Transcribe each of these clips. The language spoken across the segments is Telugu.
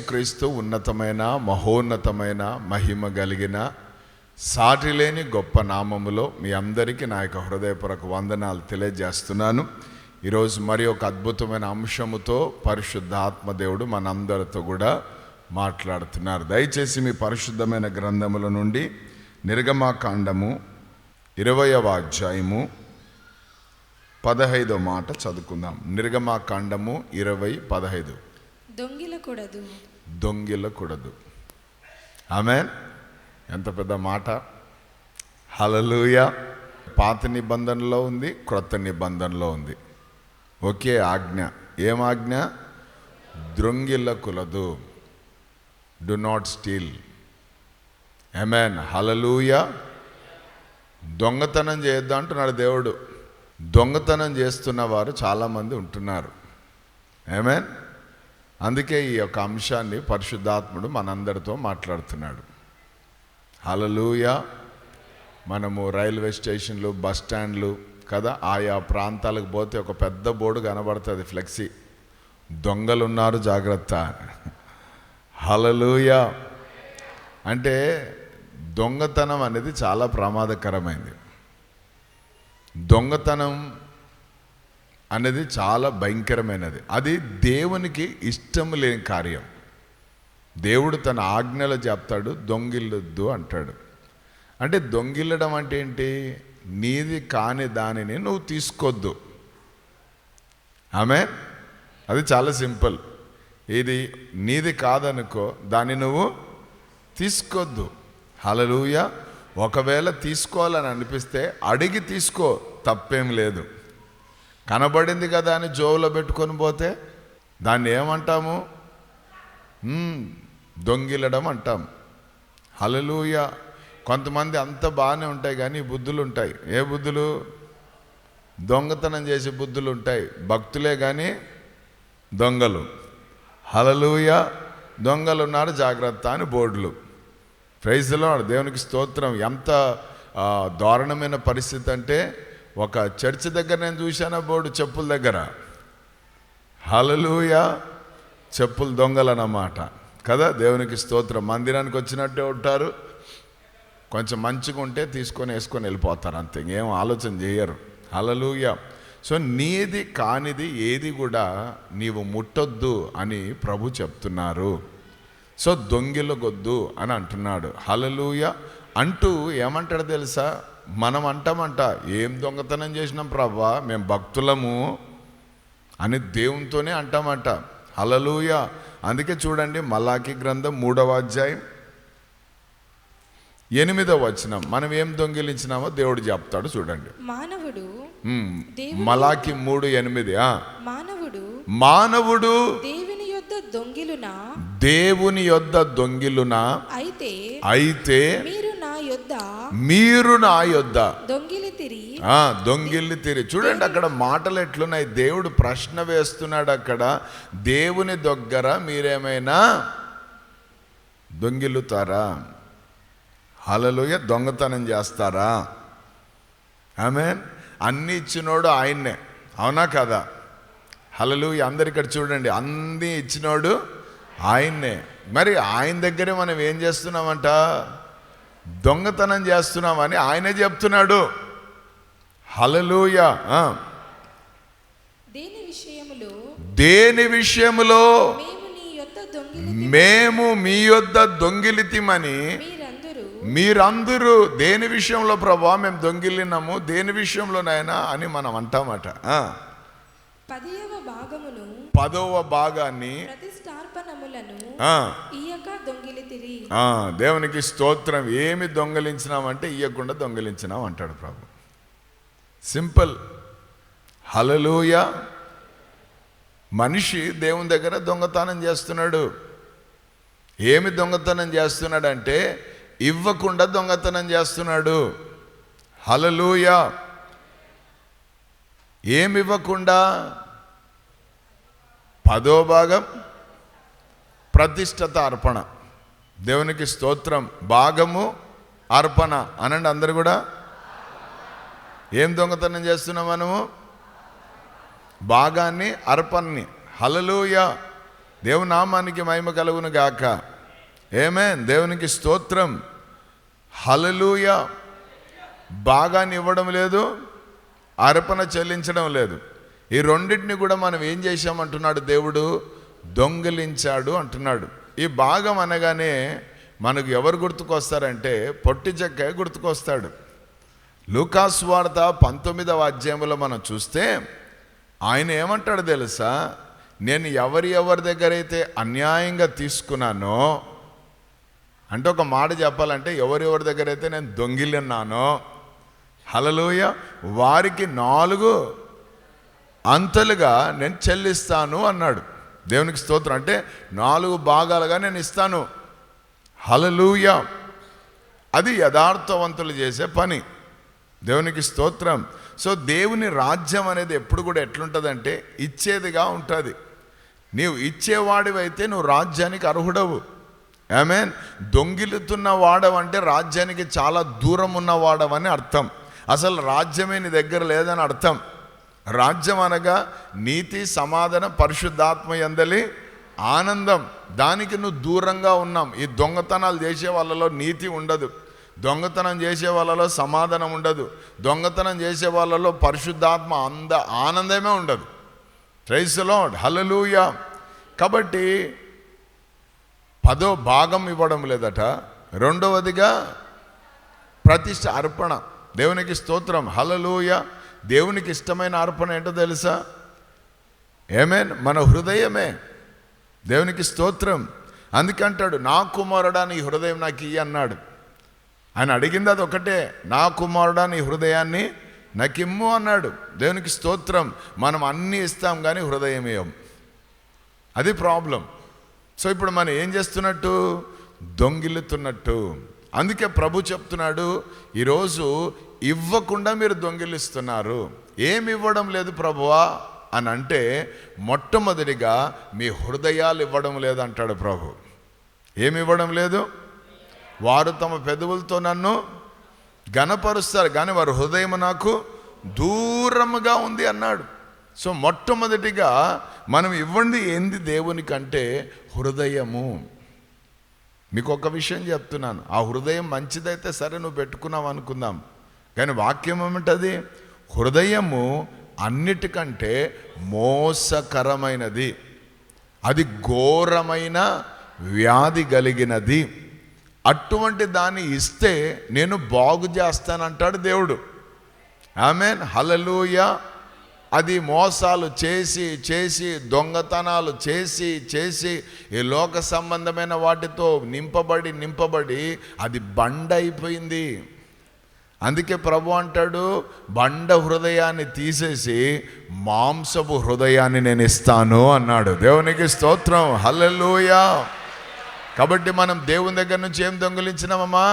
యేసుక్రీస్తు ఉన్నతమైన మహోన్నతమైన మహిమ కలిగిన సాటిలేని గొప్ప నామములో మీ అందరికీ నా యొక్క హృదయపూర్వక వందనాలు తెలియజేస్తున్నాను. ఈరోజు మరి ఒక అద్భుతమైన అంశముతో పరిశుద్ధ ఆత్మదేవుడు మనందరితో కూడా మాట్లాడుతున్నారు. దయచేసి మీ పరిశుద్ధమైన గ్రంథముల నుండి నిర్గమాకాండము 20వ అధ్యాయము 15వ మాట చదువుకుందాం. నిర్గమాకాండము 20:15. దొంగిలకూడదు. ఆమేన్. ఎంత పెద్ద మాట. హల్లెలూయా. పాత నిబంధనలో ఉంది, క్రొత్త నిబంధనలో ఉంది. ఒకే ఆజ్ఞ. ఏం ఆజ్ఞ? దొంగిలకూడదు. Do not steal. ఆమేన్. హల్లెలూయా. దొంగతనం చేయొద్దు అంటున్నాడు దేవుడు. దొంగతనం చేస్తున్న వారు చాలామంది ఉంటున్నారు. ఆమేన్. అందుకే ఈ యొక్క అంశాన్ని పరిశుద్ధాత్ముడు మనందరితో మాట్లాడుతున్నాడు. హల్లెలూయా. మనము రైల్వే స్టేషన్లు, బస్ స్టాండ్లు కదా, ఆయా ప్రాంతాలకు పోతే ఒక పెద్ద బోర్డు కనబడుతుంది, ఫ్లెక్సీ, దొంగలున్నారు జాగ్రత్త. హల్లెలూయా. అంటే దొంగతనం అనేది చాలా ప్రమాదకరమైంది. దొంగతనం అనేది చాలా భయంకరమైనది. అది దేవునికి ఇష్టం లేని కార్యం. దేవుడు తన ఆజ్ఞలో చెప్తాడు, దొంగిల్లొద్దు అంటాడు. అంటే దొంగిల్లడం అంటే ఏంటి? నీది కాని దానిని నువ్వు తీసుకోవద్దు. ఆమె అది చాలా సింపుల్. ఇది నీది కాదనుకో, దాన్ని నువ్వు తీసుకోవద్దు. హల్లెలూయా. ఒకవేళ తీసుకోవాలని అనిపిస్తే అడిగి తీసుకో, తప్పేం లేదు. కనబడింది కదా అని జోబులో పెట్టుకొని పోతే దాన్ని ఏమంటాము? దొంగిలడం అంటాం. హల్లెలూయా. కొంతమంది అంత బాగానే ఉంటాయి కానీ బుద్ధులు ఉంటాయి. ఏ బుద్ధులు? దొంగతనం చేసే బుద్ధులు ఉంటాయి. భక్తులే కానీ దొంగలు. హల్లెలూయా. దొంగలు ఉన్నారు జాగ్రత్త అని బోర్డులు. Praise the lord. దేవునికి స్తోత్రం. ఎంత దారుణమైన పరిస్థితి అంటే, ఒక చర్చి దగ్గర నేను చూశాను బోర్డు, చెప్పుల దగ్గర. హల్లెలూయా. చెప్పులు దొంగలన్నమాట కదా. దేవునికి స్తోత్రం. మందిరానికి వచ్చినట్టే ఉంటారు, కొంచెం మంచిగా ఉంటే తీసుకొని వేసుకొని వెళ్ళిపోతారు, అంతే, ఏం ఆలోచన చేయరు. హల్లెలూయా. సో నీది కానిది ఏది కూడా నీవు ముట్టొద్దు అని ప్రభు చెప్తున్నారు. సో దొంగిలగొద్దు అని అంటున్నాడు. హల్లెలూయా. అంటూ ఏమంటాడు తెలుసా? మనం అంటామంట, ఏం దొంగతనం చేసినాం ప్రభువా, మేము భక్తులము అని దేవునితోనే అంటామంట. హల్లెలూయా. అందుకే చూడండి, మలాకి గ్రంథం 3వ అధ్యాయం 8వ వచనం. మనం ఏం దొంగిలించినామో దేవుడు చెప్తాడు చూడండి. మానవుడు మలాకి 3:8. మానవుడు దేవుని యొద్ద దొంగిలునా అయితే మీరు నా యొద్ద దొంగిలితిరి. చూడండి అక్కడ మాటలు ఎట్లున్నాయి. దేవుడు ప్రశ్న వేస్తున్నాడు అక్కడ. దేవుని దగ్గర మీరేమైనా దొంగిలుతారా? హల్లెలూయా. దొంగతనం చేస్తారా? ఆమేన్. అన్ని ఇచ్చినోడు ఆయన్నే, అవునా కదా? హల్లెలూయా. అందరు ఇక్కడ చూడండి, అన్నీ ఇచ్చినోడు ఆయన్నే. మరి ఆయన దగ్గరే మనం ఏం చేస్తున్నామంట? దొంగతనం చేస్తున్నామని ఆయనే చెప్తున్నాడు. హల్లెలూయా. దేని విషయములో మేము మీ యొద్ద దొంగిలితిమని మీరందరూ దేని విషయంలో ప్రభువా మేము దొంగిలినాము, దేని విషయంలోనైనా అని మనం అంటామట. 10వ భాగాన్ని దేవునికి స్తోత్రం. ఏమి దొంగిలించినామంటే ఇయ్యకుండా దొంగిలించినాం అంటాడు ప్రభు. సింపుల్. హల్లెలూయా. మనిషి దేవుని దగ్గర దొంగతనం చేస్తున్నాడు. ఏమి దొంగతనం చేస్తున్నాడంటే ఇవ్వకుండా దొంగతనం చేస్తున్నాడు. హల్లెలూయా. ఏమి ఇవ్వకుండా? 10వ భాగం ప్రతిష్ఠిత అర్పణ. దేవునికి స్తోత్రం. భాగము అర్పణ అనండి అందరు కూడా. ఏం దొంగతనం చేస్తున్నాం మనము? భాగాన్ని, అర్పణని. హల్లెలూయా. దేవుని నామానికి మహిమ కలుగును గాక. ఆమేన్. దేవునికి స్తోత్రం. హల్లెలూయా. భాగాన్ని ఇవ్వడం లేదు, అర్పణ చెల్లించడం లేదు. ఈ రెండింటిని కూడా మనం ఏం చేశామంటున్నాడు దేవుడు? దొంగిలించాడు అంటున్నాడు. ఈ భాగం అనగానే మనకు ఎవరు గుర్తుకొస్తారంటే పొట్టి చెక్క గుర్తుకొస్తాడు. లూకాసు వార్త 19వ అధ్యాయంలో మనం చూస్తే ఆయన ఏమంటాడు తెలుసా? నేను ఎవరి దగ్గర అయితే అన్యాయంగా తీసుకున్నానో, అంటే ఒక మాట చెప్పాలంటే ఎవరి దగ్గర అయితే నేను దొంగిలిన్నానో, హల్లెలూయా, వారికి 4 అంతలుగా నేను చెల్లిస్తాను అన్నాడు. దేవునికి స్తోత్రం. అంటే 4 భాగాలుగా నేను ఇస్తాను. హల్లెలూయా. అది యథార్థవంతులు చేసే పని. దేవునికి స్తోత్రం. సో దేవుని రాజ్యం అనేది ఎప్పుడు కూడా ఎట్లుంటుందంటే ఇచ్చేదిగా ఉంటుంది. నీవు ఇచ్చేవాడివైతే నువ్వు రాజ్యానికి అర్హుడవు. ఆమేన్. దొంగిలుతున్న వాడవంటే రాజ్యానికి చాలా దూరం ఉన్నవాడవని అర్థం. అసలు రాజ్యమే నీ దగ్గర లేదని అర్థం. రాజ్యం అనగా నీతి, సమాధానం, పరిశుద్ధాత్మ యందలి ఆనందం. దానికి నువ్వు దూరంగా ఉన్నాం. ఈ దొంగతనాలు చేసే వాళ్ళలో నీతి ఉండదు, దొంగతనం చేసే వాళ్ళలో సమాధానం ఉండదు, దొంగతనం చేసే వాళ్ళలో పరిశుద్ధాత్మ ఆనందమే ఉండదు. Praise the lord. హల్లెలూయా. కాబట్టి 10వ భాగం ఇవ్వడం లేదట. రెండవదిగా ప్రతిష్ఠ, అర్పణ. దేవునికి స్తోత్రం. హల్లెలూయా. దేవునికి ఇష్టమైన అర్పణ ఏంటో తెలుసా? ఆమేన్. మన హృదయమే. దేవునికి స్తోత్రం. అందుకంటాడు, నా కుమారుడా నీ హృదయం నాకు ఇయ్యి అన్నాడు. ఆయన అడిగింది అది ఒకటే, నా కుమారుడా నీ హృదయాన్ని నాకిమ్ము అన్నాడు. దేవునికి స్తోత్రం. మనం అన్నీ ఇస్తాం కానీ హృదయం ఇవ్వం. అది ప్రాబ్లం. సో ఇప్పుడు మనం ఏం చేస్తున్నట్టు? దొంగిలుతున్నట్టు. అందుకే ప్రభు చెప్తున్నాడు, ఈరోజు ఇవ్వకుండా మీరు దొంగిలిస్తున్నారు. ఏమి ఇవ్వడం లేదు ప్రభువా అని అంటే, మొట్టమొదటిగా మీ హృదయాలు ఇవ్వడం లేదు అంటాడు ప్రభు. ఏమి ఇవ్వడం లేదు? వారు తమ పెదవులతో నన్ను ఘనపరుస్తారు కానీ వారి హృదయం నాకు దూరముగా ఉంది అన్నాడు. సో మొట్టమొదటిగా మనం ఇవ్వండి ఏంది దేవునికంటే? హృదయము. మీకు ఒక విషయం చెప్తున్నాను, ఆ హృదయం మంచిదైతే సరే నువ్వు పెట్టుకున్నావు అనుకుందాం, కానీ వాక్యం ఏమంటది? హృదయము అన్నిటికంటే మోసకరమైనది, అది ఘోరమైన వ్యాధి కలిగినది. అటువంటి దాన్ని ఇస్తే నేను బాగు చేస్తానంటాడు దేవుడు. ఆమేన్. హల్లెలూయా. అది మోసాలు చేసి చేసి, దొంగతనాలు చేసి చేసి, ఈ లోక సంబంధమైన వాటితో నింపబడి అది బండ అయిపోయింది. అందుకే ప్రభు అంటాడు, బండ హృదయాన్ని తీసేసి మాంసపు హృదయాన్ని నేను ఇస్తాను అన్నాడు. దేవునికి స్తోత్రం. హల్లెలూయా. కాబట్టి మనం దేవుని దగ్గర నుంచి ఏం దొంగిలించినామమ్మా?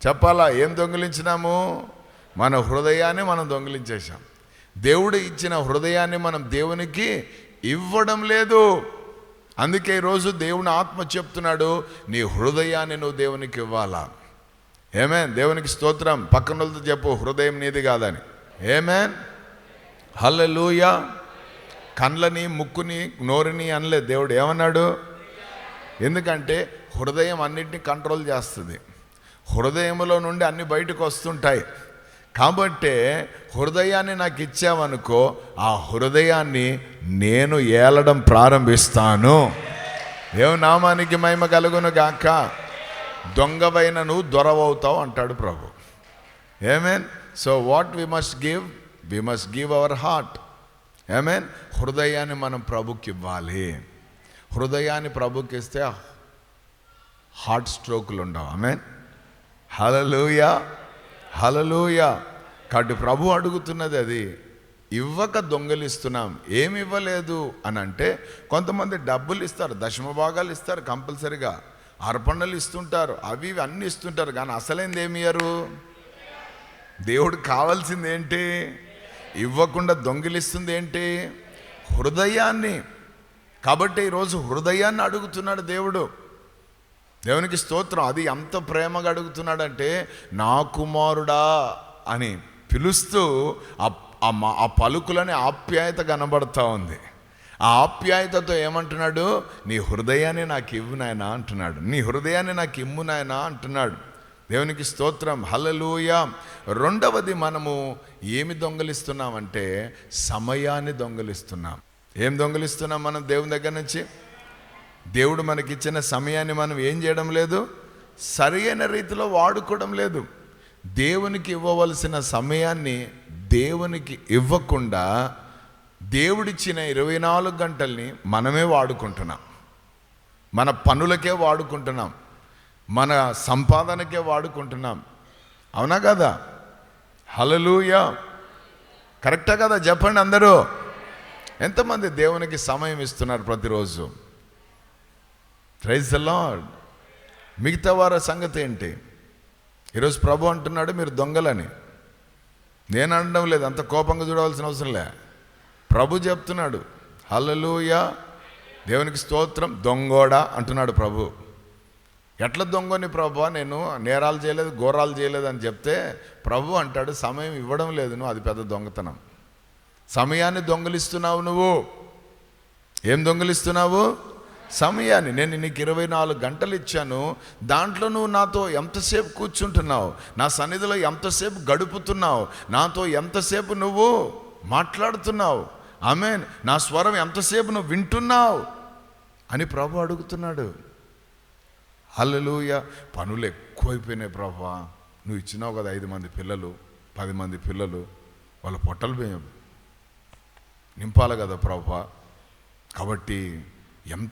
చెప్పాలా? ఏం దొంగిలించినాము? మన హృదయాన్ని మనం దొంగిలించేశాం. దేవుడు ఇచ్చిన హృదయాన్ని మనం దేవునికి ఇవ్వడం లేదు. అందుకే ఈరోజు దేవుని ఆత్మ చెప్తున్నాడు, నీ హృదయాన్ని నువ్వు దేవునికి ఇవ్వాలా. ఆమేన్. దేవునికి స్తోత్రం. పక్కన వాళ్ళతో చెప్పు, హృదయం నీది కాదని. ఆమేన్. హల్లెలూయా. కండ్లని, ముక్కుని, నోరుని అనలేదు దేవుడు. ఏమన్నాడు? ఎందుకంటే హృదయం అన్నిటిని కంట్రోల్ చేస్తుంది. హృదయంలో నుండి అన్ని బయటకు వస్తుంటాయి. కాబట్టి హృదయాన్ని నాకు ఇచ్చావనుకో, ఆ హృదయాన్ని నేను ఏలడం ప్రారంభిస్తాను. దేవుని నామానికి మహిమ కలుగును గాక. దొంగవైన నువ్వు దొరవవుతావు అంటాడు ప్రభు. ఆమేన్. So what we must give our heart. ఆమేన్. హృదయాన్ని మనం ప్రభుకి ఇవ్వాలి. హృదయాన్ని ప్రభుకి ఇస్తే హార్ట్ స్ట్రోకులు ఉండవు. ఆమేన్. హల్లెలూయా. హల్లెలూయా. కాబట్టి ప్రభు అడుగుతున్నది అది. ఇవ్వక దొంగలిస్తున్నాం. ఏమి ఇవ్వలేదు అని అంటే, కొంతమంది డబ్బులు ఇస్తారు, దశమ భాగాలు ఇస్తారు, కంపల్సరిగా అర్పణలు ఇస్తుంటారు, అవి అన్నీ ఇస్తుంటారు, కానీ అసలైంది ఏమి ఇయ్యరు. దేవుడు కావాల్సింది ఏంటి? ఇవ్వకుండా దొంగిలిస్తుంది ఏంటి? హృదయాన్ని. కాబట్టి ఈరోజు హృదయాన్ని అడుగుతున్నాడు దేవుడు. దేవునికి స్తోత్రం. అది ఎంత ప్రేమగా అడుగుతున్నాడంటే, నా కుమారుడా అని పిలుస్తూ ఆ పలుకులని ఆప్యాయత కనబడతా ఉంది. ఆ ఆప్యాయతతో ఏమంటున్నాడు? నీ హృదయాన్ని నాకు ఇవ్వు నాయనా అంటున్నాడు. నీ హృదయాన్ని నాకు ఇమ్ము నాయనా అంటున్నాడు. దేవునికి స్తోత్రం, హల్లెలూయా. రెండవది, మనము ఏమి దొంగలిస్తున్నామంటే సమయాన్ని దొంగలిస్తున్నాం. ఏం దొంగలిస్తున్నాం మనం దేవుని దగ్గర నుంచి? దేవుడు మనకిచ్చిన సమయాన్ని మనం ఏం చేయడం లేదు? సరైన రీతిలో వాడుకోవడం లేదు. దేవునికి ఇవ్వవలసిన సమయాన్ని దేవునికి ఇవ్వకుండా దేవుడిచ్చిన 24 గంటల్ని మనమే వాడుకుంటున్నాం. మన పనులకే వాడుకుంటున్నాం, మన సంపాదనకే వాడుకుంటున్నాం. అవునా కదా? హల్లెలూయా. కరెక్టా కదా? చెప్పండి అందరూ. ఎంతమంది దేవునికి సమయం ఇస్తున్నారు ప్రతిరోజు? Praise the lord. మిగతా వారి సంగతి ఏంటి? ఈరోజు ప్రభు అంటున్నాడు మీరు దొంగలని. నేను అనడం లేదు, అంత కోపంగా చూడవలసిన అవసరం లే. ప్రభు చెప్తున్నాడు. హల్లెలూయా, దేవునికి స్తోత్రం. దొంగోడా అంటున్నాడు ప్రభు. ఎట్లా దొంగని ప్రభు? నేను నేరాలు చేయలేదు, ఘోరాలు చేయలేదు అని చెప్తే ప్రభు అంటాడు సమయం ఇవ్వడం లేదు నువ్వు, అది పెద్ద దొంగతనం. సమయాన్ని దొంగలిస్తున్నావు నువ్వు. ఏం దొంగలిస్తున్నావు? సమయాన్ని. నేను నీకు 24 గంటలు ఇచ్చాను, దాంట్లో నువ్వు నాతో ఎంతసేపు కూర్చుంటున్నావు, నా సన్నిధిలో ఎంతసేపు గడుపుతున్నావు, నాతో ఎంతసేపు నువ్వు మాట్లాడుతున్నావు, ఆమేన్, నా స్వరం ఎంతసేపు నువ్వు వింటున్నావు అని ప్రభు అడుగుతున్నాడు. హల్లెలూయా. పనులు ఎక్కువైపోయినాయి ప్రభా, నువ్వు ఇచ్చినావు కదా 5 మంది పిల్లలు, 10 మంది పిల్లలు, వాళ్ళ పొట్టలు నింపాలి కదా ప్రభా, కాబట్టి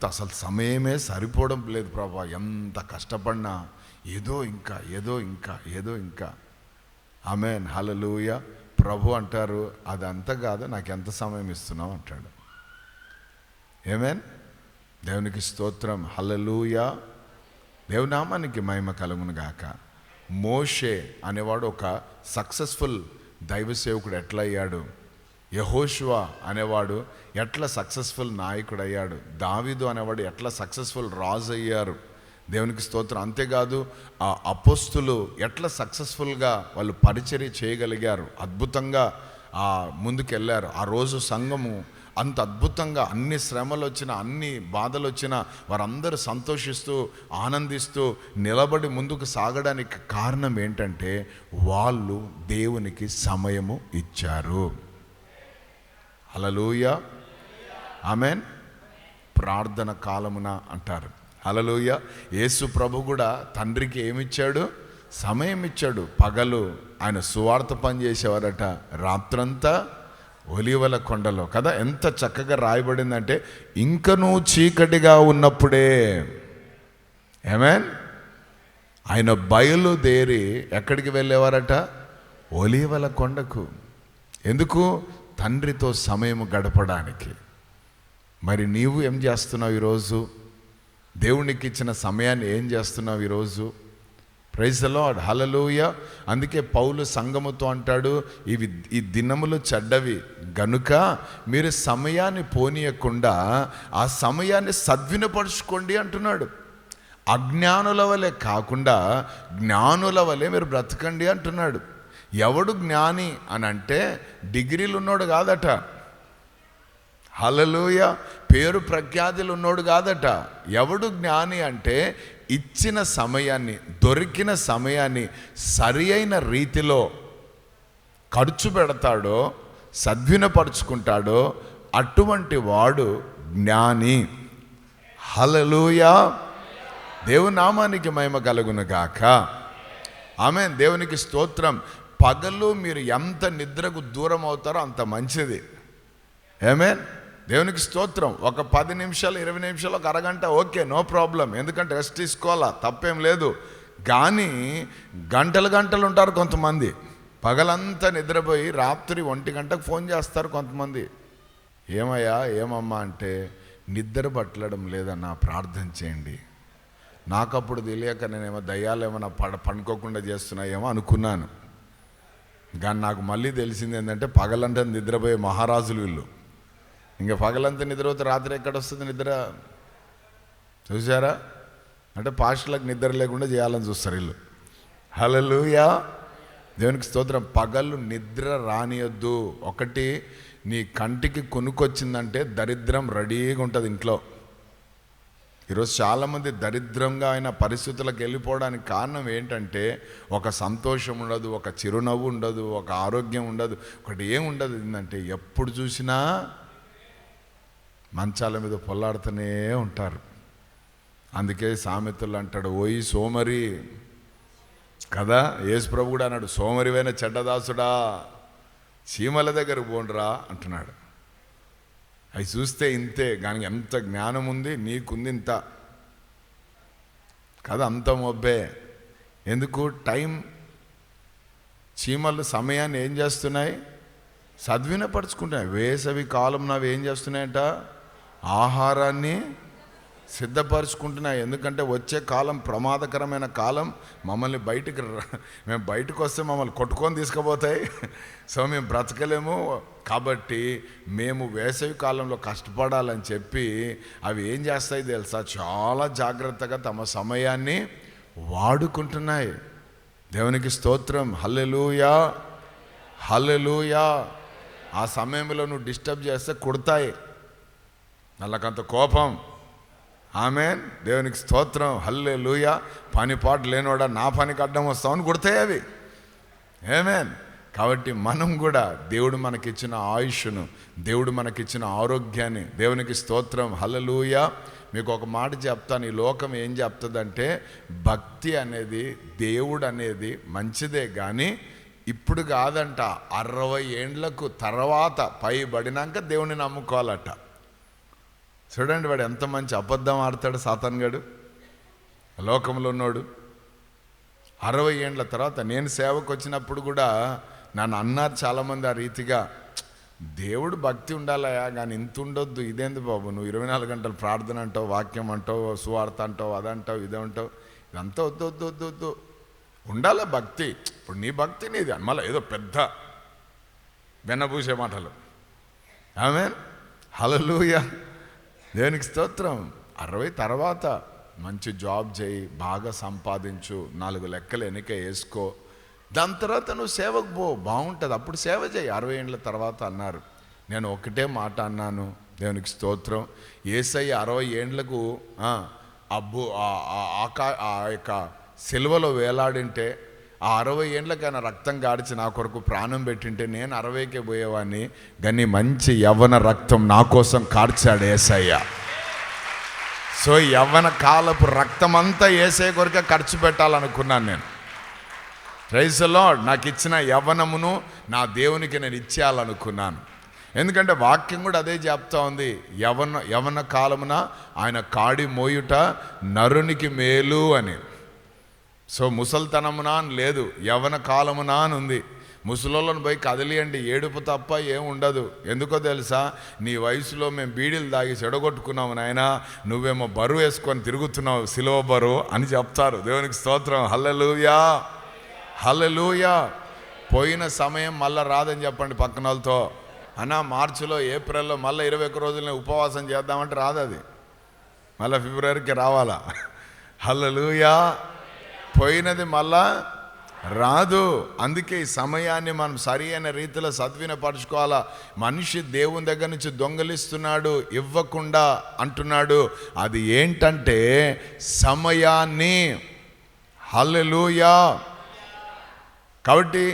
అసలు సమయమే సరిపోవడం లేదు ప్రభా, ఎంత కష్టపడినా ఏదో ఇంకా. ఆమేన్, హల్లెలూయా. ప్రభు అంటారు అదంతా కాదు, నాకు ఎంత సమయం ఇస్తున్నావు అంటాడు. ఆమేన్, దేవునికి స్తోత్రం, హల్లెలూయా. దేవునామానికి మహిమ కలుగును గాక. మోషే అనేవాడు ఒక సక్సెస్ఫుల్ దైవ సేవకుడు ఎట్లా అయ్యాడు? యెహోషువ అనేవాడు ఎట్లా సక్సెస్ఫుల్ నాయకుడు అయ్యాడు? దావీదు అనేవాడు ఎట్లా సక్సెస్ఫుల్ రాజు అయ్యారు? దేవునికి స్తోత్రం. అంతేకాదు ఆ అపోస్తులు ఎట్లా సక్సెస్ఫుల్గా వాళ్ళు పరిచర్య చేయగలిగారు, అద్భుతంగా ముందుకెళ్ళారు. ఆ రోజు సంఘము అంత అద్భుతంగా, అన్ని శ్రమలు వచ్చినా, అన్ని బాధలు వచ్చినా వారందరూ సంతోషిస్తూ ఆనందిస్తూ నిలబడి ముందుకు సాగడానికి కారణం ఏంటంటే వాళ్ళు దేవునికి సమయము ఇచ్చారు. హల్లెలూయా, ఆమేన్. ప్రార్థన కాలమున అంటారు. హల్లెలూయా. యేసు ప్రభు కూడా తండ్రికి ఏమిచ్చాడు? సమయం ఇచ్చాడు. పగలు ఆయన సువార్త పని చేసేవారట, రాత్రంతా ఒలీవల కొండలో కదా. ఎంత చక్కగా రాయబడిందంటే ఇంకనూ చీకటిగా ఉన్నప్పుడే, ఆమేన్, ఆయన బయలుదేరి ఎక్కడికి వెళ్ళేవారట? ఒలీవల కొండకు. ఎందుకు? తండ్రితో సమయం గడపడానికి. మరి నీవు ఏం చేస్తున్నావు ఈరోజు? దేవునికి ఇచ్చిన సమయాన్ని ఏం చేస్తున్నావు ఈరోజు? ప్రైజ్ ది లార్డ్, హల్లెలూయా. అందుకే పౌలు సంఘముతో అంటాడు, ఈ దినములు చెడ్డవి గనుక మీరు సమయాన్ని పోనీయకుండా ఆ సమయాన్ని సద్వినియోగపరచుకోండి అంటున్నాడు. అజ్ఞానుల వలె కాకుండా జ్ఞానుల వలె మీరు బ్రతకండి అంటున్నాడు. ఎవడు జ్ఞాని అని అంటే డిగ్రీలు ఉన్నోడు కాదట. హల్లెలూయా. పేరు ప్రఖ్యాతులు ఉన్నోడు కాదట. ఎవడు జ్ఞాని అంటే ఇచ్చిన సమయాన్ని, దొరికిన సమయాన్ని సరి అయిన రీతిలో ఖర్చు పెడతాడో, సద్వినియోగపరుచుకుంటాడో అటువంటి వాడు జ్ఞాని. హల్లెలూయా. దేవుని నామానికి మహిమ కలుగును గాక. ఆమేన్, దేవునికి స్తోత్రం. పగలు మీరు ఎంత నిద్రకు దూరం అవుతారో అంత మంచిది. ఆమేన్, దేవునికి స్తోత్రం. ఒక 10 నిమిషాలు, 20 నిమిషాలు, ఒక అరగంట ఓకే, నో ప్రాబ్లం, ఎందుకంటే రెస్ట్ తీసుకోవాలా, తప్పేం లేదు. కానీ గంటలు ఉంటారు కొంతమంది. పగలంతా నిద్రపోయి రాత్రి 1 గంటకు ఫోన్ చేస్తారు కొంతమంది. ఏమయ్యా, ఏమమ్మా అంటే నిద్ర పట్టడం లేదన్నా, ప్రార్థన చేయండి. నాకప్పుడు తెలియక నేనేమో దయ్యాలు ఏమన్నా పండుకోకుండా చేస్తున్నాయేమో అనుకున్నాను. కానీ నాకు మళ్ళీ తెలిసింది ఏంటంటే పగలంతా నిద్రపోయే మహారాజులు వీళ్ళు. ఇంకా పగలంతా నిద్రపోతే రాత్రి ఎక్కడ వస్తుంది నిద్ర? చూసారా? అంటే పాస్టర్లకు నిద్ర లేకుండా చేయాలని చూస్తారు వీళ్ళు. హల్లెలూయా, దేవునికి స్తోత్రం. పగలు నిద్ర రానియొద్దు. ఒకటి, నీ కంటికి కొనుక్కొచ్చిందంటే దరిద్రం రెడీగా ఉంటుంది ఇంట్లో. ఈరోజు చాలామంది దరిద్రంగా అయిన పరిస్థితులకు వెళ్ళిపోవడానికి కారణం ఏంటంటే ఒక సంతోషం ఉండదు, ఒక చిరునవ్వు ఉండదు, ఒక ఆరోగ్యం ఉండదు, ఒకటి ఏముండదు. ఏంటంటే ఎప్పుడు చూసినా మంచాల మీద పొల్లాడుతూనే ఉంటారు. అందుకే సామెతలు అంటాడు, ఓయి సోమరి కదా. యేసు ప్రభు కూడా అన్నాడు, సోమరివైన చెడ్డదాసుడా చీమల దగ్గర పోండ్రా అంటున్నాడు. అవి చూస్తే ఇంతే, కానీ ఎంత జ్ఞానం ఉంది నీకుంది ఇంత కదా, అంత మొబ్బే. ఎందుకు? టైం. చీమలు సమయాన్ని ఏం చేస్తున్నాయి? సద్వినపరుచుకుంటున్నాయి. వేసవి కాలం అవి ఏం చేస్తున్నాయంట? ఆహారాన్ని సిద్ధపరుచుకుంటున్నాయి. ఎందుకంటే వచ్చే కాలం ప్రమాదకరమైన కాలం. మమ్మల్ని మేము బయటకు వస్తే మమ్మల్ని కొట్టుకొని తీసుకుపోతాయి. సో మేము బ్రతకలేము. కాబట్టి మేము వేసవి కాలంలో కష్టపడాలని చెప్పి అవి ఏం చేస్తాయి తెలుసా? చాలా జాగ్రత్తగా తమ సమయాన్ని వాడుకుంటున్నాయి. దేవునికి స్తోత్రం. హల్లెలూయా, హల్లెలూయా. ఆ సమయంలో నువ్వు డిస్టర్బ్ చేస్తే కుడతాయి, వాళ్ళకంత కోపం. ఆమేన్. దేవునికి స్తోత్రం. హల్లెలూయా. పని పాటు లేనివాడా నా పనికి అడ్డం వస్తామని కుడతాయి అవి. ఆమేన్. కాబట్టి మనం కూడా దేవుడు మనకిచ్చిన ఆయుష్ను, దేవుడు మనకిచ్చిన ఆరోగ్యాన్ని, దేవునికి స్తోత్రం. హల్లెలూయా. మీకు ఒక మాట చెప్తాను. ఈ లోకం ఏం చెప్తుందంటే భక్తి అనేది, దేవుడు అనేది మంచిదే, కానీ ఇప్పుడు కాదంట. 60 ఏండ్లకు తర్వాత పైబడినాక దేవుడిని నమ్ముకోవాలట. చూడండి వాడు ఎంత మంచి అబద్ధం ఆడతాడు సాతాన్ గాడు, లోకంలో ఉన్నాడు. 60 ఏండ్ల తర్వాత నేను సేవకు వచ్చినప్పుడు కూడా నన్ను అన్నారు చాలామంది ఆ రీతిగా, దేవుడు భక్తి ఉండాలయా కానీ ఇంత ఉండొద్దు. ఇదేంది బాబు, నువ్వు 24 గంటలు ప్రార్థన అంటావు, వాక్యం అంటావు, సువార్త అంటావు, అదంటావు, ఇదంటావు, ఇదంతా వద్దు వద్దు వద్దు వద్దు. ఉండాల భక్తి. ఇప్పుడు నీ భక్తి నీది, మళ్ళీ ఏదో పెద్ద వెన్నబూసే మాటలు. ఆమేన్. హల్లెలూయా. దేవునికి స్తోత్రం. 60 తర్వాత మంచి జాబ్ చేయి, బాగా సంపాదించు, 4 లెక్కలు వెనక వేసుకో, దాని తర్వాత నువ్వు సేవకు పో, బాగుంటుంది, అప్పుడు సేవ చేయి 60 ఏండ్ల తర్వాత అన్నారు. నేను ఒకటే మాట అన్నాను, దేవునికి స్తోత్రం. యేసయ్య 60 ఏండ్లకు ఆ యొక్క సిలువలో వేలాడింటే, ఆ 60 ఏండ్లకి ఆయన రక్తం గాడిచి నా కొరకు ప్రాణం పెట్టింటే నేను 60కే పోయేవాడిని. కానీ మంచి యవ్వన రక్తం నా కోసం కార్చాడు యేసయ్య. సో యవ్వన కాలపు రక్తం అంతా యేసయ్య కొరకే ఖర్చు పెట్టాలనుకున్నాను నేను. Praise the lord. నాకు ఇచ్చిన యవ్వనమును నా దేవునికి నేను ఇచ్చేయాలనుకున్నాను. ఎందుకంటే వాక్యం కూడా అదే చెప్తా ఉంది, యవ్వన కాలమున ఆయన కాడి మోయుట నరునికి మేలు అని. సో ముసలితనమునా అని లేదు, యవ్వన కాలమునా అని ఉంది. ముసలోళ్ళని పోయి కదిలియండి, ఏడుపు తప్ప ఏం ఉండదు. ఎందుకో తెలుసా? నీ వయసులో మేము బీడీలు తాగి చెడగొట్టుకున్నాము నాయన, నువ్వేమో బరువు వేసుకొని తిరుగుతున్నావు, సిలువ బరువు అని చెప్తారు. దేవునికి స్తోత్రం. హల్లెలూయా, హల్లెలూయా. పోయిన సమయం మళ్ళీ రాదని చెప్పండి పక్కన వాళ్ళతో. అన్న మార్చిలో ఏప్రిల్లో మళ్ళీ 21 రోజులని ఉపవాసం చేద్దామంటే రాదు, అది మళ్ళీ ఫిబ్రవరికి రావాలా. హల్లెలూయా. పోయినది మళ్ళా రాదు. అందుకే ఈ సమయాన్ని మనం సరి అయిన రీతిలో సద్వినపరచుకోవాలా. మనిషి దేవుని దగ్గర నుంచి దొంగలిస్తున్నాడు, ఇవ్వకుండా అంటున్నాడు. అది ఏంటంటే సమయాన్ని. హల్లెలూయా. కాబట్టి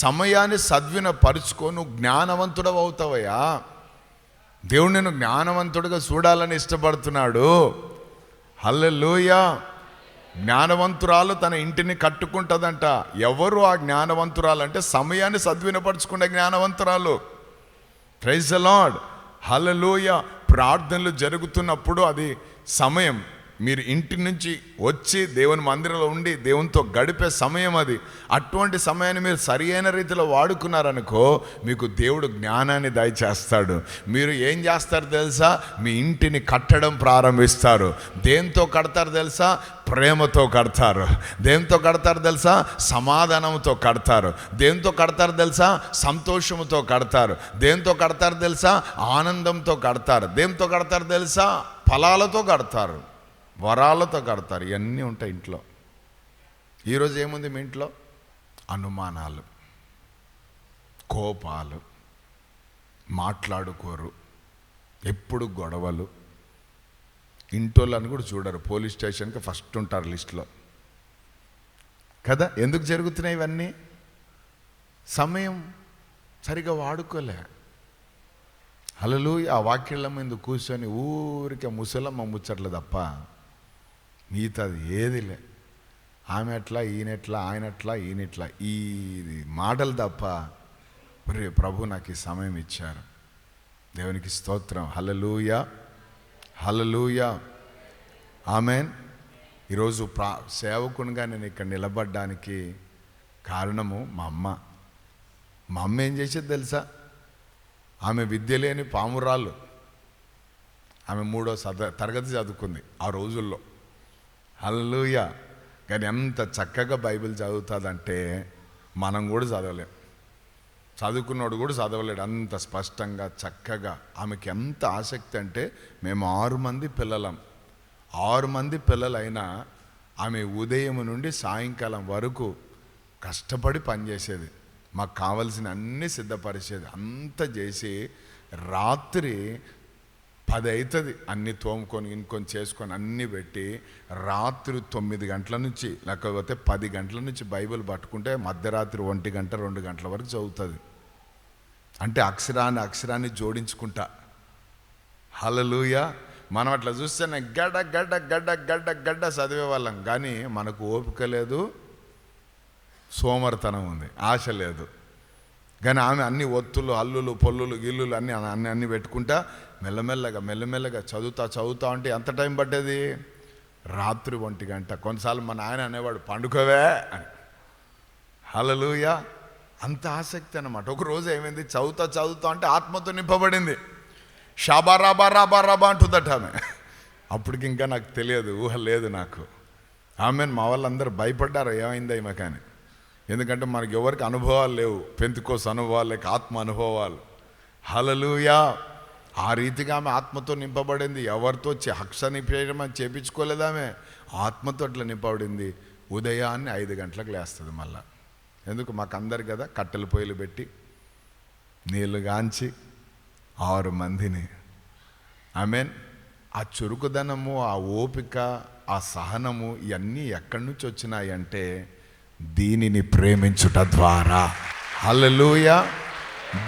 సమయాన్ని సద్వినపరుచుకో, నువ్వు జ్ఞానవంతుడవు అవుతావయ్యా. దేవుడు నిన్ను జ్ఞానవంతుడిగా చూడాలని ఇష్టపడుతున్నాడు. హల్లెలూయా. జ్ఞానవంతురాలు తన ఇంటిని కట్టుకుంటుందంట. ఎవరు ఆ జ్ఞానవంతురాలు అంటే సమయాన్ని సద్వినపరుచుకునే జ్ఞానవంతురాలు. Praise the lord. హల్లెలూయా. ప్రార్థనలు జరుగుతున్నప్పుడు అది సమయం. మీరు ఇంటి నుంచి వచ్చి దేవుని మందిరంలో ఉండి దేవునితో గడిపే సమయం అది. అటువంటి సమయాన్ని మీరు సరి అయిన రీతిలో వాడుకున్నారనుకో, మీకు దేవుడు జ్ఞానాన్ని దయచేస్తాడు. మీరు ఏం చేస్తారు తెలుసా? మీ ఇంటిని కట్టడం ప్రారంభిస్తారు. దేంతో కడతారు తెలుసా? ప్రేమతో కడతారు. దేంతో కడతారు తెలుసా? సమాధానంతో కడతారు. దేంతో కడతారు తెలుసా? సంతోషంతో కడతారు. దేంతో కడతారు తెలుసా? ఆనందంతో కడతారు. దేంతో కడతారు తెలుసా? ఫలాలతో కడతారు, వరాలతో కడతారు. ఇవన్నీ ఉంటాయి ఇంట్లో. ఈరోజు ఏముంది మీ ఇంట్లో? అనుమానాలు, కోపాలు, మాట్లాడుకోరు, ఎప్పుడు గొడవలు. ఇంటోళ్ళని కూడా చూడరు, పోలీస్ స్టేషన్కి ఫస్ట్ ఉంటారు లిస్టులో కదా. ఎందుకు జరుగుతున్నాయి ఇవన్నీ? సమయం సరిగా వాడుకోలే. హల్లెలూయా. ఆ వాక్యాల మీద కూర్చొని ఊరికే ముసలమ్మ ముచ్చట్లు తప్ప మిగతాది ఏదిలే. ఆమె ఎట్లా, ఈయనెట్లా, ఆయనట్లా, ఈయనెట్లా, ఈ మాటలు తప్ప. ప్రభు నాకు ఈ సమయం ఇచ్చారు, దేవునికి స్తోత్రం. హల్లెలూయా, హల్లెలూయా, ఆమేన్. ఈరోజు సేవకునిగా నేను ఇక్కడ నిలబడ్డానికి కారణము మా అమ్మ. మా అమ్మ ఏం చేసేది తెలుసా? ఆమె విద్య లేని పామురాలు. ఆమె 3వ తరగతి చదువుకుంది ఆ రోజుల్లో. హల్లెలూయా. కానీ ఎంత చక్కగా బైబిల్ చదువుతుందంటే మనం కూడా చదవలేం, చదువుకున్నోడు కూడా చదవలేడు అంత స్పష్టంగా చక్కగా. ఆమెకి ఎంత ఆసక్తి అంటే, మేము 6 మంది పిల్లలం. 6 మంది పిల్లలైనా ఆమె ఉదయం నుండి సాయంకాలం వరకు కష్టపడి పనిచేసేది, మాకు కావలసిన అన్నీ సిద్ధపరిచేది. అంత చేసి రాత్రి 10 అవుతుంది అన్నీ తోముకొని ఇంకొని చేసుకొని అన్నీ పెట్టి, రాత్రి 9 గంటల నుంచి లేకపోతే 10 గంటల నుంచి బైబిల్ పట్టుకుంటే మధ్యరాత్రి 1 గంట 2 గంటల వరకు చదువుతుంది. అంటే అక్షరాన్ని జోడించుకుంటా. హల్లెలూయా. మనం అట్లా చూస్తేనే గడ్డ గడ్డ గడ్డ గడ్డ గడ్డ చదివేవాళ్ళం, కానీ మనకు ఓపిక లేదు, సోమరితనం ఉంది, ఆశ లేదు. కానీ ఆమె అన్ని ఒత్తులు, హల్లులు, పొల్లులు, గిల్లులు అన్నీ పెట్టుకుంటా మెల్లమెల్లగా చదువుతా ఉంటే ఎంత టైం పట్టేది? రాత్రి 1 గంట. కొన్నిసార్లు మా నాయన అనేవాడు, పండుకోవే అని. హల్లెలూయా. అంత ఆసక్తి అన్నమాట. ఒకరోజు ఏమైంది, చదువుతా అంటే ఆత్మతో నింపబడింది. షాబారాబా అంటుందట ఆమె. అప్పటికి ఇంకా నాకు తెలియదు, ఊహ లేదు నాకు. ఆమె మా వాళ్ళందరూ భయపడ్డారు ఏమైందా ఈమె కానీ. ఎందుకంటే మనకి ఎవరికి అనుభవాలు లేవు, పెంతెకోస్తు అనుభవాలు లేక ఆత్మ అనుభవాలు. హల్లెలూయా. ఆ రీతిగా ఆమె ఆత్మతో నింపబడింది. ఎవరితో హక్ష నింపేయడం అని చేపించుకోలేదు, ఆమె ఆత్మతో అట్లా నింపబడింది. ఉదయాన్నే 5 గంటలకు లేస్తుంది మళ్ళా. ఎందుకు? మాకు అందరు కదా కట్టెల పొయ్యిలు పెట్టి నీళ్లు గాంచి 6 మందిని. ఆమెన్. ఆ చురుకుదనము, ఆ ఓపిక, ఆ సహనము ఇవన్నీ ఎక్కడి నుంచి వచ్చినాయి అంటే దీనిని ప్రేమించుట ద్వారా. హల్లెలూయా.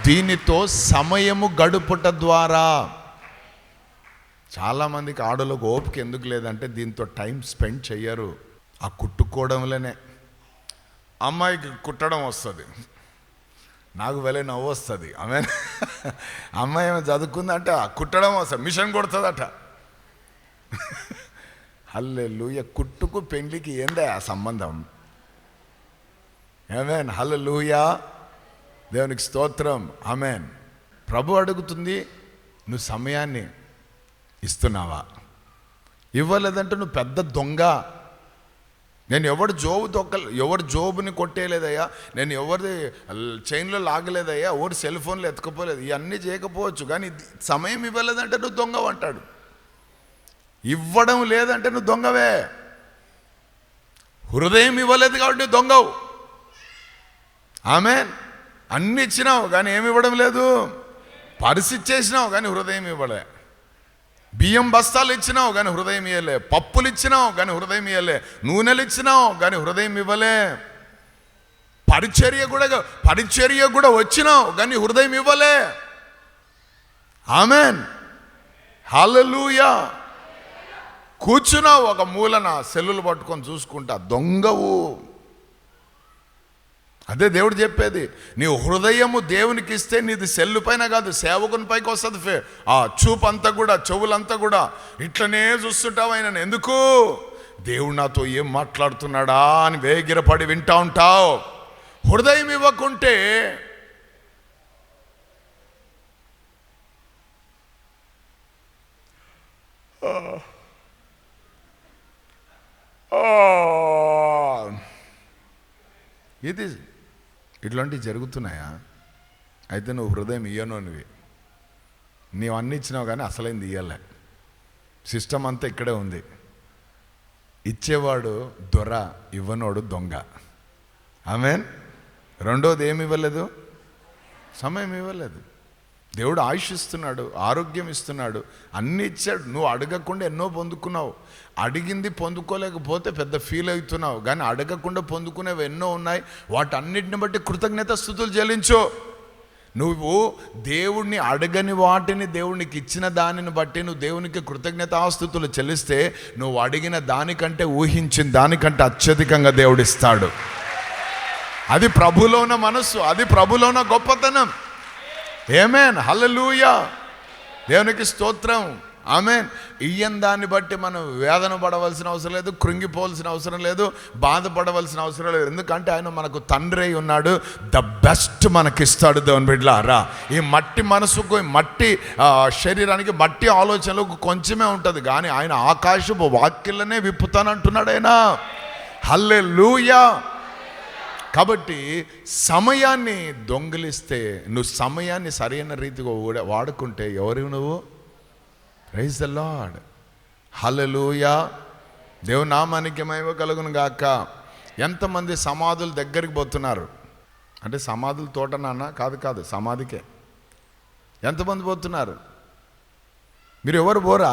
దీనితో సమయము గడుపుట ద్వారా. చాలామందికి ఆడలకు ఓపిక ఎందుకు లేదంటే దీంతో టైం స్పెండ్ చెయ్యరు. ఆ కుట్టుకోవడంలోనే. అమ్మాయికి కుట్టడం వస్తుంది, నాకు వెళ్ళే నవ్వు వస్తుంది. ఆమె అమ్మాయి ఏమో చదువుకుందంట, కుట్టడం వస్తుంది, మిషన్ కొడుతుందట. హల్లెలూయా. కుట్టుకు పెండ్లికి ఏందా ఆ సంబంధం? ఆమేన్. హల్లెలూయా. దేవునికి స్తోత్రం. ఆమేన్. ప్రభు అడుగుతుంది, నువ్వు సమయాన్ని ఇస్తున్నావా? ఇవ్వలేదంటే నువ్వు పెద్ద దొంగ. నేను ఎవరు జోబుని కొట్టేయలేదయ్యా, నేను ఎవరిది చైన్లో లాగలేదయ్యా, ఎవరు సెల్ ఫోన్లో ఎత్తుకపోలేదు, ఇవన్నీ చేయకపోవచ్చు, కానీ సమయం ఇవ్వలేదంటే నువ్వు దొంగవు అంటాడు. ఇవ్వడం లేదంటే నువ్వు దొంగవే. హృదయం ఇవ్వలేదు కాబట్టి నువ్వు దొంగవు. ఆమేన్. అన్ని ఇచ్చినావు కానీ ఏమి ఇవ్వడం లేదు. పరిస్థితి చేసినావు కానీ హృదయం ఇవ్వలే. బియ్యం బస్తాలు ఇచ్చినావు కానీ హృదయం ఇవ్వలే. పప్పులు ఇచ్చినావు కానీ హృదయం ఇవ్వలే. నూనెలు ఇచ్చినావు కానీ హృదయం ఇవ్వలే. పరిచర్య కూడా వచ్చినావు కానీ హృదయం ఇవ్వలే. ఆమేన్. హల్లెలూయా. కూర్చున్నావు ఒక మూలన సెల్లులు పట్టుకొని చూసుకుంటా, దొంగవు. అదే దేవుడు చెప్పేది, నీ హృదయము దేవునికి ఇస్తే నీది సెల్లు పైన కాదు సేవకుని పైకి వస్తుంది. ఆ చూపు అంతా కూడా, చెవులంతా కూడా ఇట్లనే చూస్తుంటావు ఆయన. ఎందుకు? దేవుడు నాతో ఏం మాట్లాడుతున్నాడా అని వేగిరపడి వింటా ఉంటావు. హృదయం ఇవ్వకుంటే ఇది ఇట్లాంటివి జరుగుతున్నాయా? అయితే నువ్వు హృదయం ఇయ్యనోనివి. నీవు అన్ని ఇచ్చినావు కానీ అసలైంది ఇయ్యలే. సిస్టమ్ అంతా ఇక్కడే ఉంది. ఇచ్చేవాడు దొర, ఇవ్వనోడు దొంగ. ఆమేన్. రెండోది ఏమి ఇవ్వలేదు? సమయం ఇవ్వలేదు. దేవుడు ఆయుష్ ఇస్తున్నాడు, ఆరోగ్యం ఇస్తున్నాడు, అన్నీ ఇచ్చాడు. నువ్వు అడగకుండా ఎన్నో పొందుకున్నావు. అడిగింది పొందుకోలేకపోతే పెద్ద ఫీల్ అవుతున్నావు, కానీ అడగకుండా పొందుకునేవి ఎన్నో ఉన్నాయి. వాటన్నిటిని బట్టి కృతజ్ఞత స్తుతులు చెల్లించు. నువ్వు దేవుణ్ణి అడగని వాటిని దేవునికి ఇచ్చిన దానిని బట్టి నువ్వు దేవునికి కృతజ్ఞతాస్తుతులు చెల్లిస్తే నువ్వు అడిగిన దానికంటే ఊహించిన దానికంటే అత్యధికంగా దేవుడిస్తాడు. అది ప్రభులో ఉన్న మనస్సు, అది ప్రభులో ఉన్న గొప్పతనం. ఆమేన్, హల్లెలూయా, దేవునికి స్తోత్రం. ఆమేన్. ఇయ్యని దాన్ని బట్టి మనం వేదన పడవలసిన అవసరం లేదు, కృంగిపోవలసిన అవసరం లేదు, బాధపడవలసిన అవసరం లేదు. ఎందుకంటే ఆయన మనకు తండ్రి అయి ఉన్నాడు. ద బెస్ట్ మనకిస్తాడు. దేవుని బిడ్డలారా, ఈ మట్టి మనసుకు, మట్టి శరీరానికి, మట్టి ఆలోచనలకు కొంచెమే ఉంటుంది, కానీ ఆయన ఆకాశపు వాక్యలనే విప్పుతానంటున్నాడు ఆయన. హల్లెలూయా. కాబట్టి సమయాన్ని దొంగిలిస్తే, నువ్వు సమయాన్ని సరైన రీతిగా వాడుకుంటే ఎవరు నువ్వు? ప్రైజ్ ద లార్డ్, హల్లెలూయా. దేవుని నామానికి మహిమ కలుగును గాక. ఎంతమంది సమాధుల దగ్గరికి పోతున్నారు అంటే, సమాధుల తోట నాన్న కాదు, సమాధికే. ఎంతమంది పోతున్నారు? మీరు ఎవరు పోరా?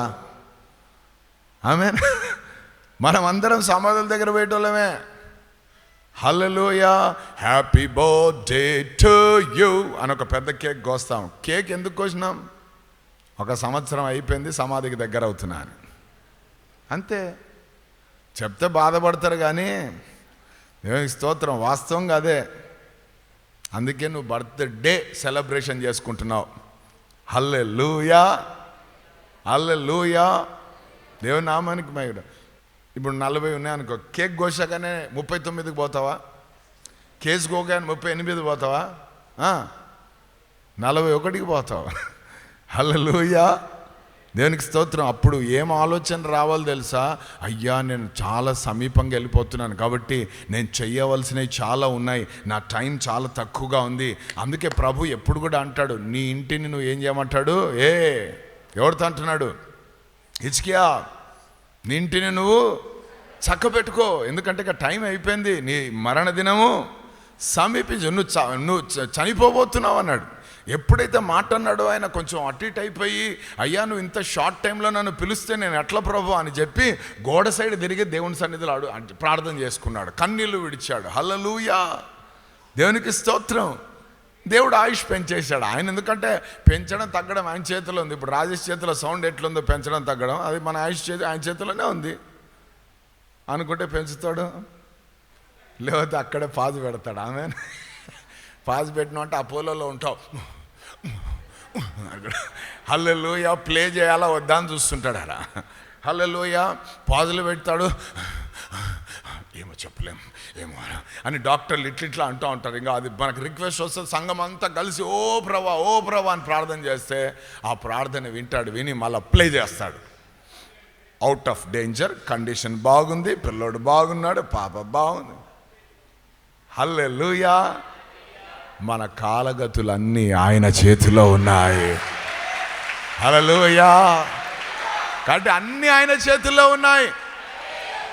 ఆమేన్. మనం అందరం సమాధుల దగ్గర పోయేటోళ్ళమే. హల్లెలూయా, హ్యాపీ బర్త్డే టు యూ అని ఒక పెద్ద కేక్ కోస్తాం. కేక్ ఎందుకు కోసినాం? ఒక సంవత్సరం అయిపోయింది, సమాధికి దగ్గర అవుతున్నా అని. అంతే. చెప్తే బాధపడతారు, కానీ దేవునికి స్తోత్రం, వాస్తవంగా అదే. అందుకే నువ్వు బర్త్డే సెలబ్రేషన్ చేసుకుంటున్నావు. హల్లెలూయా, హల్లెలూయా, దేవుని నామానికి మహిమ. ఇప్పుడు 40 ఉన్నాయనుకో, కేక్ కోసాకనే 39కి పోతావా? కేసు కోగానే 38 పోతావా? 41కి పోతావా? హల్లెలూయా, దేవునికి స్తోత్రం. అప్పుడు ఏం ఆలోచన రావాలి తెలుసా? అయ్యా, నేను చాలా సమీపంగా వెళ్ళిపోతున్నాను, కాబట్టి నేను చెయ్యవలసినవి చాలా ఉన్నాయి, నా టైం చాలా తక్కువగా ఉంది. అందుకే ప్రభు ఎప్పుడు కూడా అంటాడు, నీ ఇంటిని నువ్వు ఏం చేయమంటాడు? ఎవరితో అంటున్నాడు? హిజ్కియా, నీ ఇంటిని నువ్వు చక్కబెట్టుకో, ఎందుకంటే ఇక టైం అయిపోయింది, నీ మరణ దినము సమీపించు, నువ్వు చనిపోబోతున్నావు అన్నాడు. ఎప్పుడైతే మాట అన్నాడో ఆయన కొంచెం అటు ఇటు అయిపోయి, అయ్యా నువ్వు ఇంత షార్ట్ టైంలో నన్ను పిలిస్తే నేను ఎట్లా ప్రభు అని చెప్పి గోడ సైడ్ తిరిగి దేవుని సన్నిధిలో ప్రార్థన చేసుకున్నాడు, కన్నీళ్లు విడిచాడు. హల్లెలూయా, దేవునికి స్తోత్రం. దేవుడు ఆయుష్ పెంచేశాడు ఆయన. ఎందుకంటే పెంచడం తగ్గడం ఆయన చేతిలో ఉంది. ఇప్పుడు రాజేష్ చేతిలో సౌండ్ ఎట్లుందో పెంచడం తగ్గడం, అది మన ఆయుష్ ఆయన చేతిలోనే ఉంది. అనుకుంటే పెంచుతాడు, లేకపోతే అక్కడే పాజు పెడతాడు. ఆమె పాజు పెట్టిన అంటే అపోలోలో ఉంటావు. హల్లెలూయా, ప్లే చేయాలా వద్దా అని చూస్తుంటాడు అలా. హల్లెలూయా, పాజులు పెడతాడు, ఏమో చెప్పలేము ఏమో అని డాక్టర్లు ఇట్లా అంటూ ఉంటారు. ఇంకా అది మనకు రిక్వెస్ట్ వస్తుంది, సంఘం అంతా కలిసి ఓ ప్రభా అని ప్రార్థన చేస్తే ఆ ప్రార్థన వింటాడు. విని మళ్ళీ ప్లే చేస్తాడు. అవుట్ ఆఫ్ డేంజర్, కండిషన్ బాగుంది, పిల్లోడు బాగున్నాడు, పాప బాగుంది. హల్లెలూయా, మన కాలగతులన్నీ ఆయన చేతిలో ఉన్నాయి. హల్లెలూయా, కాబట్టి అన్నీ ఆయన చేతుల్లో ఉన్నాయి.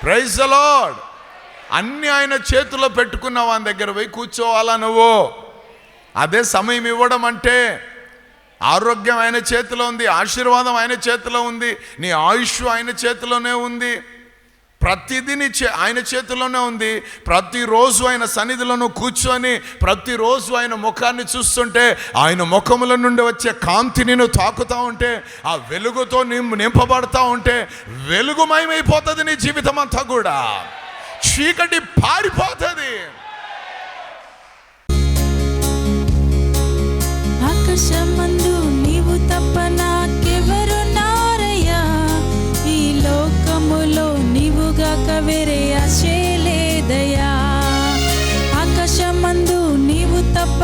Praise the lord. అన్నీ ఆయన చేతుల్లో పెట్టుకున్న వాని దగ్గర పోయి కూర్చోవాలా నువ్వు. అదే సమయం ఇవ్వడం అంటే. ఆరోగ్యం ఆయన చేతిలో ఉంది, ఆశీర్వాదం ఆయన చేతిలో ఉంది, నీ ఆయుష్ ఆయన చేతిలోనే ఉంది, ప్రతిదీ ఆయన చేతిలోనే ఉంది. ప్రతిరోజు ఆయన సన్నిధిలో నువ్వు కూర్చొని ప్రతిరోజు ఆయన ముఖాన్ని చూస్తుంటే, ఆయన ముఖముల నుండి వచ్చే కాంతిని నువ్వు తాకుతూ ఉంటే, ఆ వెలుగుతో నింపబడతా ఉంటే వెలుగుమయమైపోతుంది నీ జీవితం అంతా కూడా. చీకటి పారిపోతుంది. ఆకాశమందు నీవు తప్ప నాకెవరున్నారయ్యా, ఈ లోకములో నీవుగాక వేరే ఆశే లేదయ్యా. ఆకాశమందు నీవు తప్ప